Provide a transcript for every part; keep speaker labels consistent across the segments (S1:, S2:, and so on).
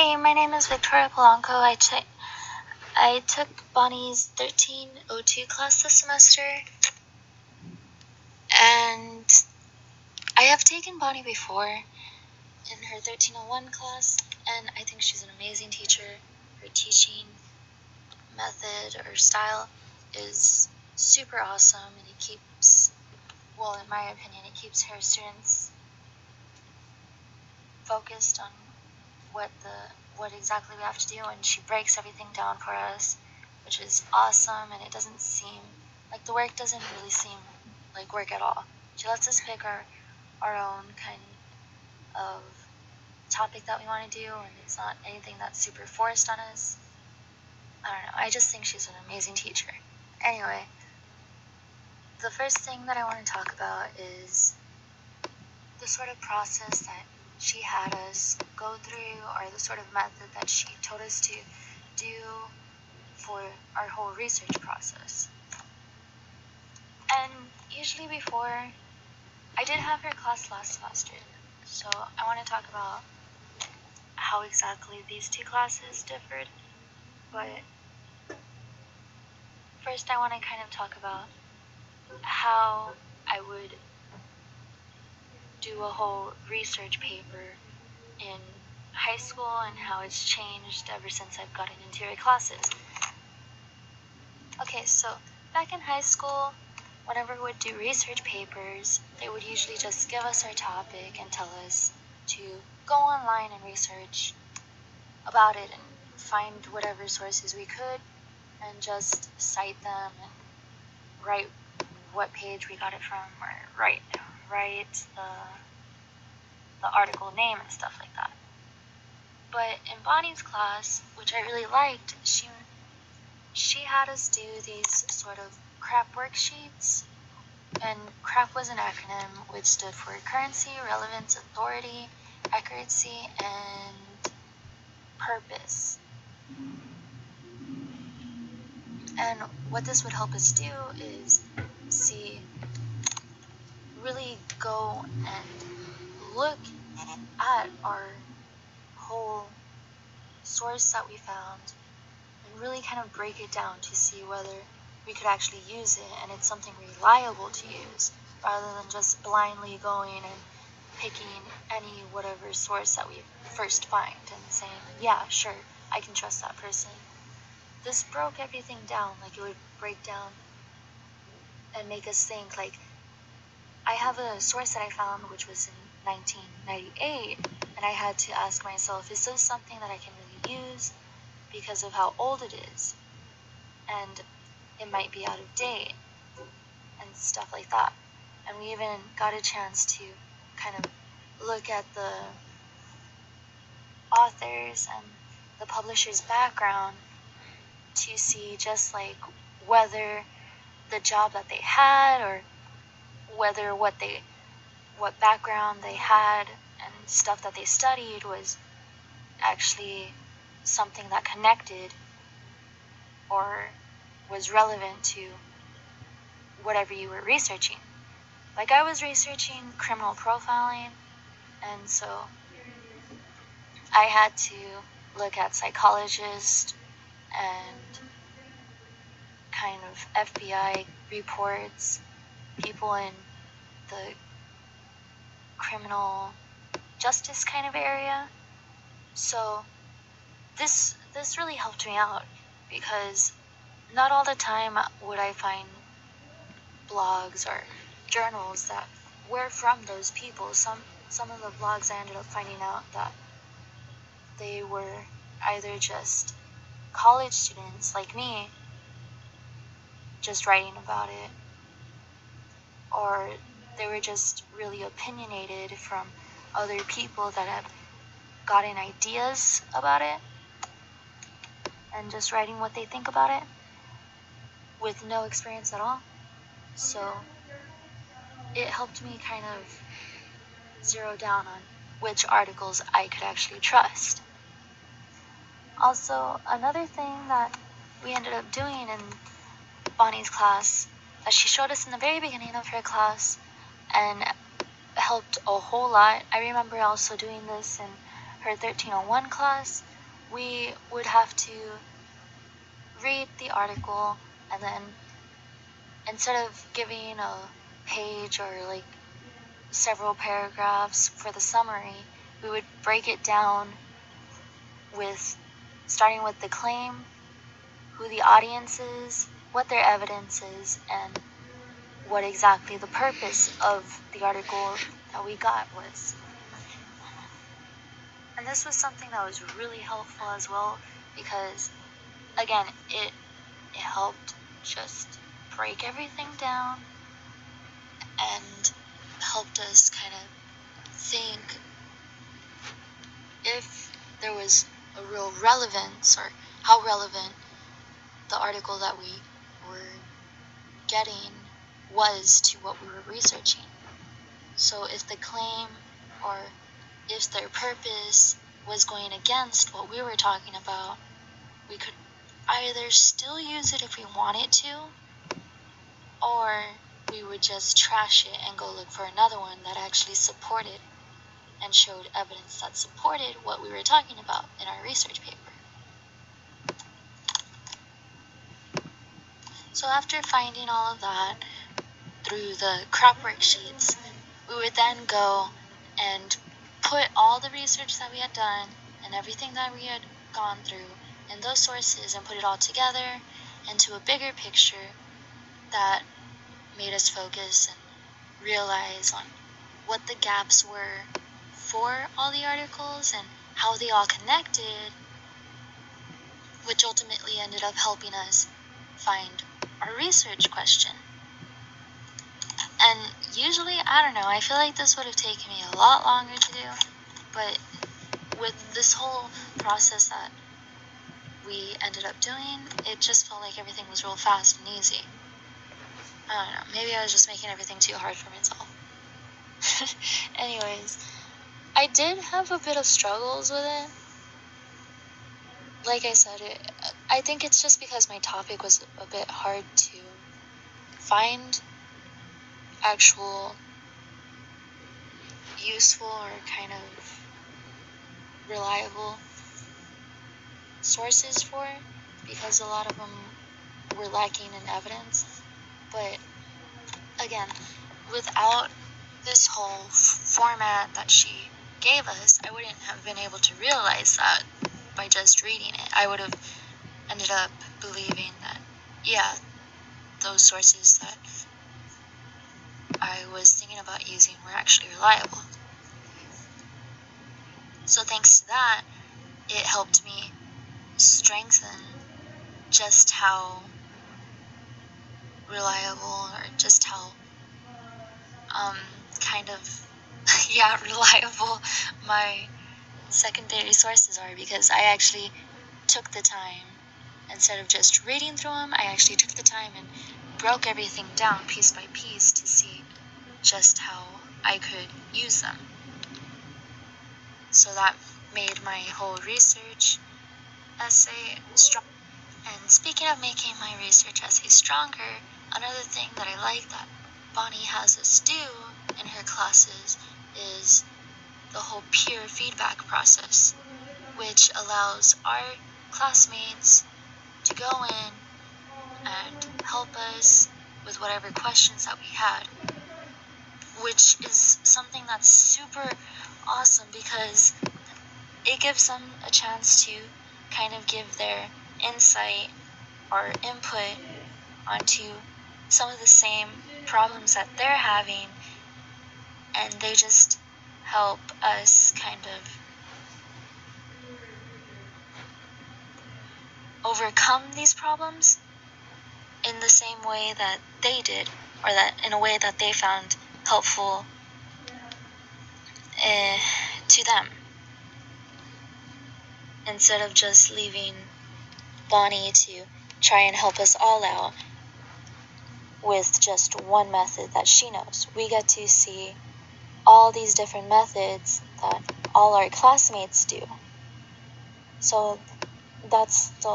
S1: Hey, my name is Victoria Polanco. I took Bonnie's 1302 class this semester, and I have taken Bonnie before in her 1301 class, and I think she's an amazing teacher. Her teaching method or style is super awesome, and it keeps, well, in my opinion, it keeps her students focused on what exactly we have to do, and she breaks everything down for us, which is awesome. And it doesn't seem like the work doesn't really seem like work at all. She lets us pick our own kind of topic that we want to do, and it's not anything that's super forced on us. I don't know, I just think she's an amazing teacher. Anyway, the first thing that I want to talk about is the sort of process that she had us go through, or the sort of method that she told us to do for our whole research process. And usually before, I did have her class last semester, so I want to talk about how exactly these two classes differed. But first I want to kind of talk about how I would do a whole research paper in high school and how it's changed ever since I've gotten into her classes. Okay, so back in high school, whenever we would do research papers, they would usually just give us our topic and tell us to go online and research about it and find whatever sources we could and just cite them and write what page we got it from, or write the article name and stuff like that. But in Bonnie's class, which I really liked, she had us do these sort of CRAP worksheets. And CRAP was an acronym which stood for currency, relevance, authority, accuracy, and purpose. And what this would help us do is really go and look at our whole source that we found and really kind of break it down to see whether we could actually use it and it's something reliable to use, rather than just blindly going and picking any whatever source that we first find and saying, yeah, sure, I can trust that person. This broke everything down. Like, it would break down and make us think, like, I have a source that I found which was in 1998, and I had to ask myself, is this something that I can really use because of how old it is? And it might be out of date and stuff like that. And we even got a chance to kind of look at the authors and the publisher's background to see just like whether the job that they had, or whether what background they had and stuff that they studied was actually something that connected or was relevant to whatever you were researching. Like, I was researching criminal profiling, and so I had to look at psychologists and kind of FBI reports, people in the criminal justice kind of area. So this really helped me out, because not all the time would I find blogs or journals that were from those people. Some of the blogs I ended up finding out that they were either just college students like me just writing about it, or they were just really opinionated from other people that had gotten ideas about it and just writing what they think about it with no experience at all. So it helped me kind of zero down on which articles I could actually trust. Also, another thing that we ended up doing in Bonnie's class, that she showed us in the very beginning of her class and helped a whole lot. I remember also doing this in her 1301 class, we would have to read the article, and then instead of giving a page or like several paragraphs for the summary, we would break it down with starting with the claim, who the audience is, what their evidence is, and what exactly the purpose of the article that we got was. And this was something that was really helpful as well, because again, it helped just break everything down and helped us kind of think if there was a real relevance, or how relevant the article that we were getting was to what we were researching. So if the claim or if their purpose was going against what we were talking about, we could either still use it if we wanted to, or we would just trash it and go look for another one that actually supported and showed evidence that supported what we were talking about in our research paper. So after finding all of that through the crop worksheets, we would then go and put all the research that we had done and everything that we had gone through in those sources and put it all together into a bigger picture that made us focus and realize on what the gaps were for all the articles and how they all connected, which ultimately ended up helping us find our research question. And usually, I don't know, I feel like this would have taken me a lot longer to do, but with this whole process that we ended up doing, it just felt like everything was real fast and easy. I don't know, maybe I was just making everything too hard for myself. Anyways, I did have a bit of struggles with it. Like I said, I think it's just because my topic was a bit hard to find actual useful or kind of reliable sources for, because a lot of them were lacking in evidence. But again, without this whole format that she gave us, I wouldn't have been able to realize that by just reading it. I would have ended up believing that, yeah, those sources that I was thinking about using were actually reliable. So thanks to that, it helped me strengthen just how reliable, or just how kind of reliable my secondary sources are, because I actually took the time, instead of just reading through them, I actually took the time and broke everything down piece by piece to see just how I could use them. So that made my whole research essay strong. And speaking of making my research essay stronger, another thing that I like that Bonnie has us do in her classes is the whole peer feedback process, which allows our classmates to go in and help us with whatever questions that we had, which is something that's super awesome, because it gives them a chance to kind of give their insight or input onto some of the same problems that they're having, and they just help us kind of overcome these problems in the same way that they did, or that in a way that they found helpful to them, instead of just leaving Bonnie to try and help us all out with just one method that she knows. We get to see all these different methods that all our classmates do. So that's the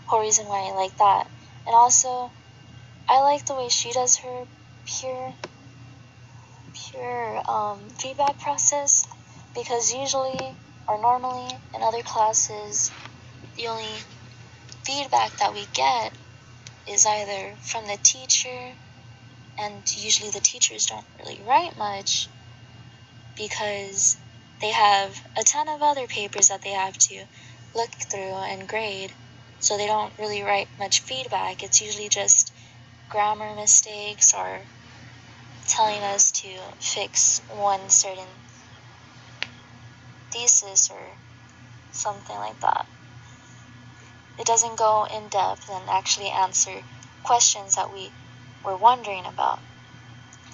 S1: whole reason why I like that. And also, I like the way she does her peer feedback process, because usually or normally in other classes, the only feedback that we get is either from the teacher, and usually the teachers don't really write much because they have a ton of other papers that they have to look through and grade, so they don't really write much feedback. It's usually just grammar mistakes or telling us to fix one certain thesis or something like that. It doesn't go in depth and actually answer questions that we were wondering about.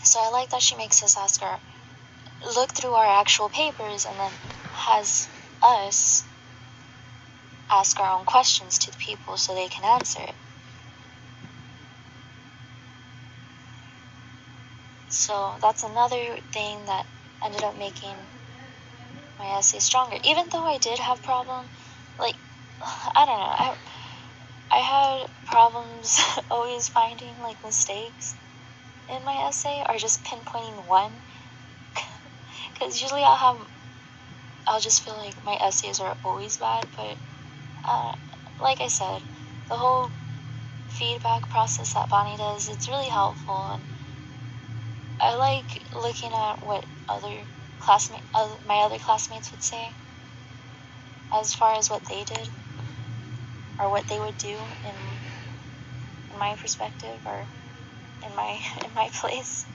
S1: So I like that she makes us look through our actual papers and then has us ask our own questions to the people so they can answer it. So that's another thing that ended up making my essay stronger. Even though I did have problems, like, I don't know, I had problems always finding like mistakes in my essay or just pinpointing one. Because usually I'll just feel like my essays are always bad, but like I said, the whole feedback process that Bonnie does, it's really helpful, and I like looking at what my other classmates would say as far as what they did or what they would do in my perspective or in my place.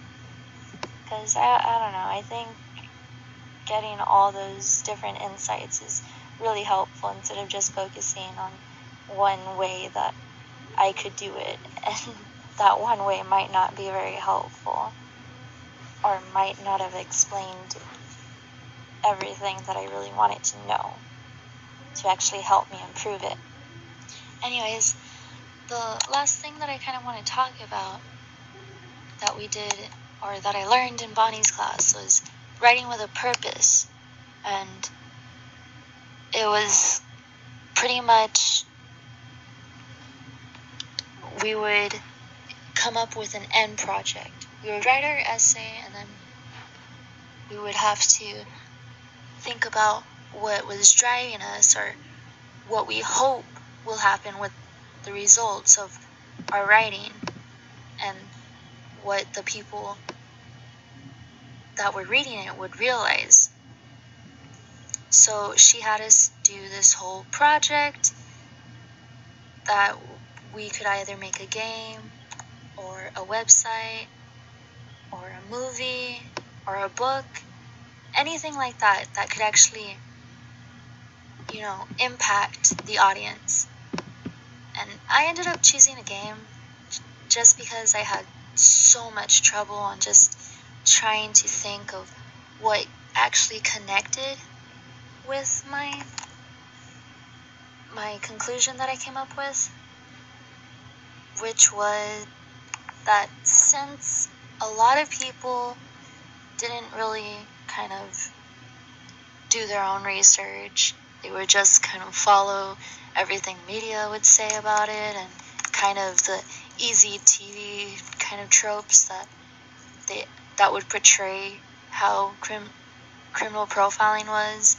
S1: Because I don't know, I think getting all those different insights is really helpful instead of just focusing on one way that I could do it, and that one way might not be very helpful or might not have explained everything that I really wanted to know to actually help me improve it. Anyways, the last thing that I kind of want to talk about that we did or that I learned in Bonnie's class was writing with a purpose. And it was pretty much, we would come up with an end project. We would write our essay and then we would have to think about what was driving us or what we hope will happen with the results of our writing and what the people that were reading it would realize. So she had us do this whole project that we could either make a game or a website or a movie or a book, anything like that that could actually, impact the audience. And I ended up choosing a game just because I had so much trouble on just trying to think of what actually connected with my conclusion that I came up with, which was that since a lot of people didn't really kind of do their own research, they would just kind of follow everything media would say about it and kind of the easy TV kind of tropes that would portray how criminal profiling was.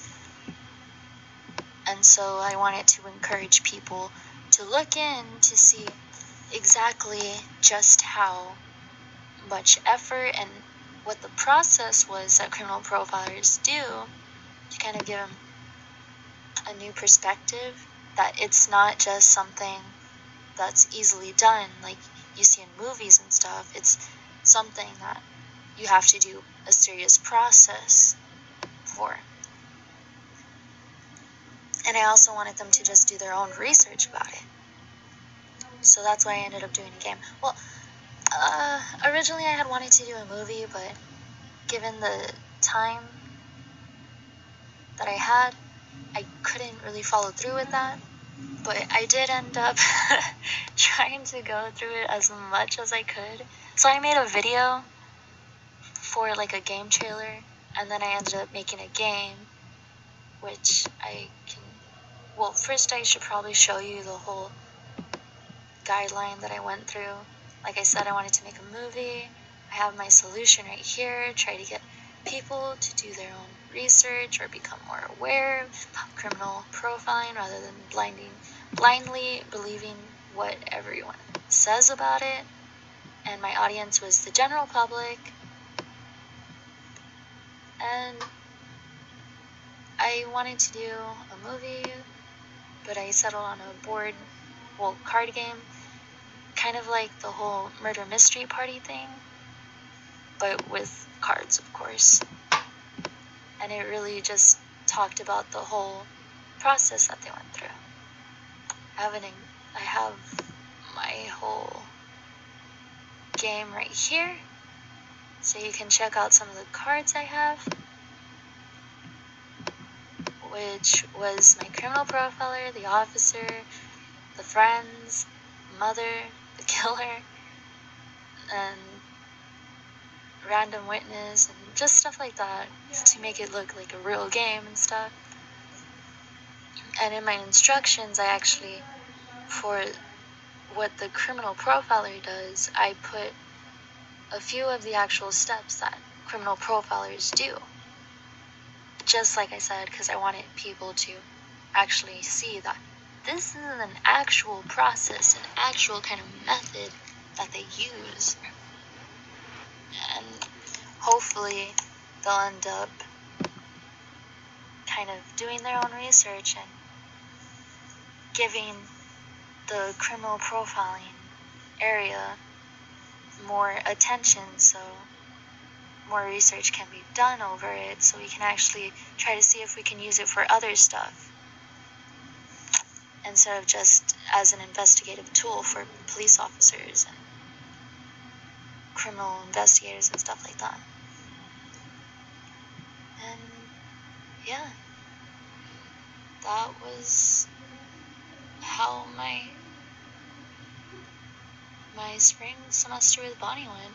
S1: And so I wanted to encourage people to look in to see exactly just how much effort and what the process was that criminal profilers do to kind of give them a new perspective, that it's not just something that's easily done like you see in movies and stuff. It's something that you have to do a serious process for. And I also wanted them to just do their own research about it. So that's why I ended up doing a game. Well, originally I had wanted to do a movie, but given the time that I had, I couldn't really follow through with that. But I did end up trying to go through it as much as I could. So I made a video for like a game trailer, and then I ended up making a game, which first I should probably show you the whole guideline that I went through. Like I said, I wanted to make a movie. I have my solution right here. Try to get people to do their own research or become more aware of criminal profiling rather than blindly believing what everyone says about it. And my audience was the general public. And I wanted to do a movie, but I settled on a card game, kind of like the whole murder mystery party thing, but with cards, of course. And it really just talked about the whole process that they went through. I have my whole game right here, so you can check out some of the cards I have, which was my criminal profiler, the officer, the friends, mother, the killer, and random witness, and just stuff like that to make it look like a real game and stuff. And in my instructions, I actually, for what the criminal profiler does, I put a few of the actual steps that criminal profilers do. Just like I said, because I wanted people to actually see that this is an actual process, an actual kind of method that they use. And hopefully they'll end up kind of doing their own research and giving the criminal profiling area more attention, so more research can be done over it, so we can actually try to see if we can use it for other stuff instead of just as an investigative tool for police officers and criminal investigators and stuff like that. And yeah, that was how my spring semester with Bonnie went.